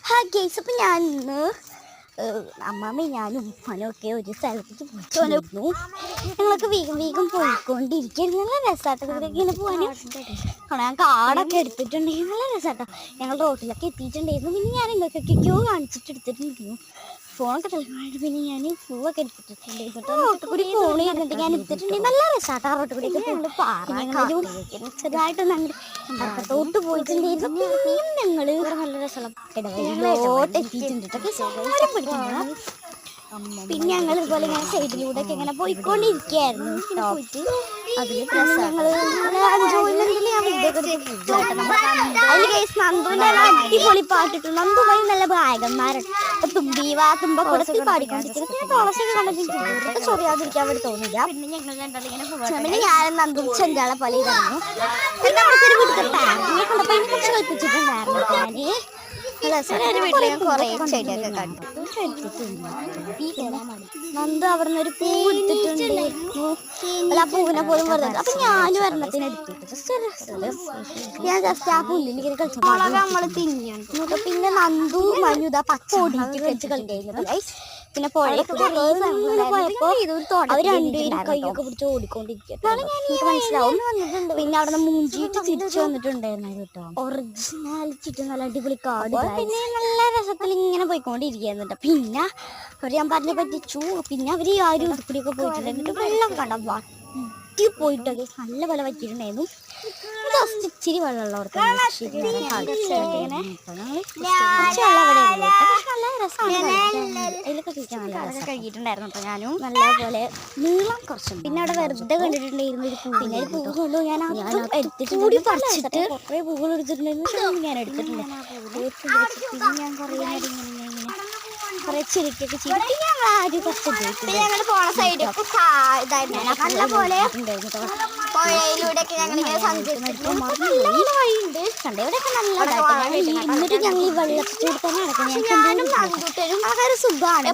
Hi guys, അപ്പം ഞാൻ ഇന്ന് അമ്മാമ്മയും ഞാനും ഉമ്മാനൊക്കെ ഒരു സ്ഥലത്തേക്ക് പോയിട്ട് വന്നിരുന്നു. ഞങ്ങളൊക്കെ വേഗം വേഗം പോയിക്കൊണ്ടിരിക്കുകയായിരുന്നു. നല്ല രസമായിട്ടൊക്കെ ഇങ്ങനെ പോകാനും ഞാൻ കാടൊക്കെ എടുത്തിട്ടുണ്ടെങ്കിൽ നല്ല രസമാട്ടോ. ഞങ്ങൾ റോട്ടിലൊക്കെ എത്തിയിട്ടുണ്ടായിരുന്നു. പിന്നെ ഞാൻ എന്തൊക്കെയൊക്കെയോ കാണിച്ചിട്ട് എടുത്തിട്ടുണ്ടായിരുന്നു. ഫോണൊക്കെ തെളിവായിട്ട് പിന്നെ ഞാൻ പൂവൊക്കെ എടുത്തിട്ടുണ്ടായിരുന്നു. റോട്ടിൽ കൂടി ഫോൺ ചെയ്തിട്ട് ഞാൻ എടുത്തിട്ടുണ്ടെങ്കിൽ നല്ല രസമാട്ടോ. ആ റോട്ടിൽ കൂടിയൊക്കെ ചെറുതായിട്ടൊന്ന് അങ്ങനെ തോട്ട് പോയിട്ടുണ്ടായിരുന്നു. പിന്നെയും ഞങ്ങൾ നല്ല രസമുള്ള എത്തിയിട്ടുണ്ട്. പിന്നെ ഞങ്ങൾ ഇതുപോലെ ഇങ്ങനെ സൈഡിലൂടെ ഒക്കെ ഇങ്ങനെ പോയിക്കൊണ്ടിരിക്കുകയായിരുന്നു. പോയിട്ട് അതിൽ ഞങ്ങൾ എൻജോയ്മെന്റിൽ ഞാൻ നന്ദുവിന്റെ അടിപൊളി പാട്ടിട്ടു. നന്ദുമായി നല്ല ഗായകന്മാരാണ്. തുമ്പിവാ തുമ്പ കൊടുത്ത് പാടിക്കൊണ്ടിരിക്കുന്നത്. പിന്നെ തുളസൊക്കെ കണ്ടിട്ട് ചൊറിയാതിരിക്കാൻ വേണ്ടി തോന്നില്ല. പിന്നെ ഞങ്ങൾ രണ്ടാളിങ്ങനെ ഞാനും നന്ദു ചെഞ്ചാളെ പോലെ ഇതായിരുന്നു. പിന്നെ അവർക്കൊരു വീട്ടിൽ പാരന്റിനെ കൊണ്ടപ്പോൾ അതിനെ കുറിച്ച് കളിപ്പിച്ചിട്ടുണ്ടായിരുന്നു. നന്ദു അവിടുന്ന് ഒരു പൂ എടുത്തിട്ടുണ്ടായിരുന്നു. അല്ല, ആ പൂവിനെ പോലും വെറുതെ. അപ്പൊ ഞാനും ഒരെണ്ണത്തിന് എടുത്തിട്ട് ഞാൻ ജസ്റ്റ് ആ പുല്ലിൽ ഇങ്ങനെ കളിച്ചു. പിന്നെ നന്ദു മനുത പച്ച ഓടിയിട്ട് കളിച്ച് കളിക്കുന്നത്. പിന്നെ പുഴയൊക്കെ പോയപ്പോ അവർ രണ്ടുപേരും കൈയൊക്കെ പിടിച്ച് ഓടിക്കൊണ്ടിരിക്കുക മനസ്സിലാവും. പിന്നെ അവിടെ നിന്ന് മൂഞ്ചിയിട്ട് തിരിച്ചു വന്നിട്ടുണ്ടായിരുന്നു കേട്ടോ. ഒറിജിനാലിറ്റിട്ട് നല്ല അടിപൊളി കാട്. പിന്നെ നല്ല രസത്തിൽ ഇങ്ങനെ പോയിക്കൊണ്ടിരിക്കുന്നുണ്ട്. പിന്നെ അവർ ഞാൻ പറഞ്ഞ പറ്റിച്ചു. പിന്നെ അവർ ആ ഒരു ഇതിക്കൂടിയൊക്കെ പോയിട്ടുണ്ടായിരുന്നു. വെള്ളം കണ്ട വട്ടി പോയിട്ടൊക്കെ നല്ല പോലെ പറ്റിയിട്ടുണ്ടായിരുന്നു. ജസ്റ്റ് ഇച്ചിരി വെള്ളമുള്ളവർക്ക് കഴിയിട്ടുണ്ടായിരുന്നു കേട്ടോ. ഞാനും നല്ല പോലെ നീളം കുറച്ചും. പിന്നെ അവിടെ വെറുതെ കണ്ടിട്ടുണ്ടായിരുന്നു ഒരു പൂ. പിന്നെ ഒരു പൂ കൊണ്ടു ഞാൻ എടുത്തിട്ട് കൂടി പറിച്ചിട്ട് കുറേ പൂകൾ എടുത്തിട്ടുണ്ടായിരുന്നു. ഞാൻ എടുത്തിട്ടുണ്ട്. ഞാൻ കുറേ നേരം ഇങ്ങനെ കുറെ ചിരിക്കൊക്കെ ചെയ്തിട്ട് ഞങ്ങൾ ആദ്യം കുറച്ച് ഞങ്ങൾ പോണ സൈഡ് നല്ല പോലെ പുഴയിലൂടെയൊക്കെ ഞങ്ങളിങ്ങനെ സഞ്ചരിച്ചിട്ട് നല്ല വഴിയുണ്ട്. കണ്ടവിടെയൊക്കെ നല്ല എന്നിട്ട് ഞങ്ങൾ ഈ വെള്ളത്തിൽ തന്നെ നടക്കുന്നത്. അതൊരു സുഖമാണ്.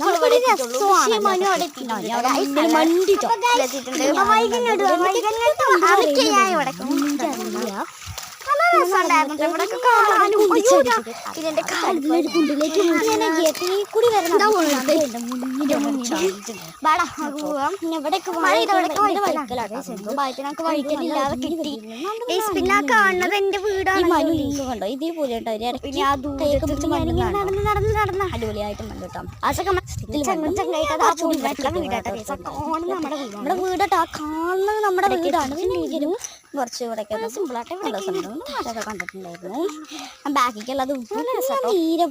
പിന്നെ കാണുന്നത് എന്റെ വീടാണ്. കണ്ടോ ഇതേപോലെ നടന്ന് അടിപൊളിയായിട്ട് കേട്ടോ. നമ്മുടെ വീടാട്ടോ. കാണുന്നത് നമ്മുടെ വീടാണ്. പിന്നെ കുറച്ചുകൂടെ സിമ്പിളായിട്ട് അതൊക്കെ കണ്ടിട്ടുണ്ടായിരുന്നു. ബാക്കിക്കുള്ളത് തീരെ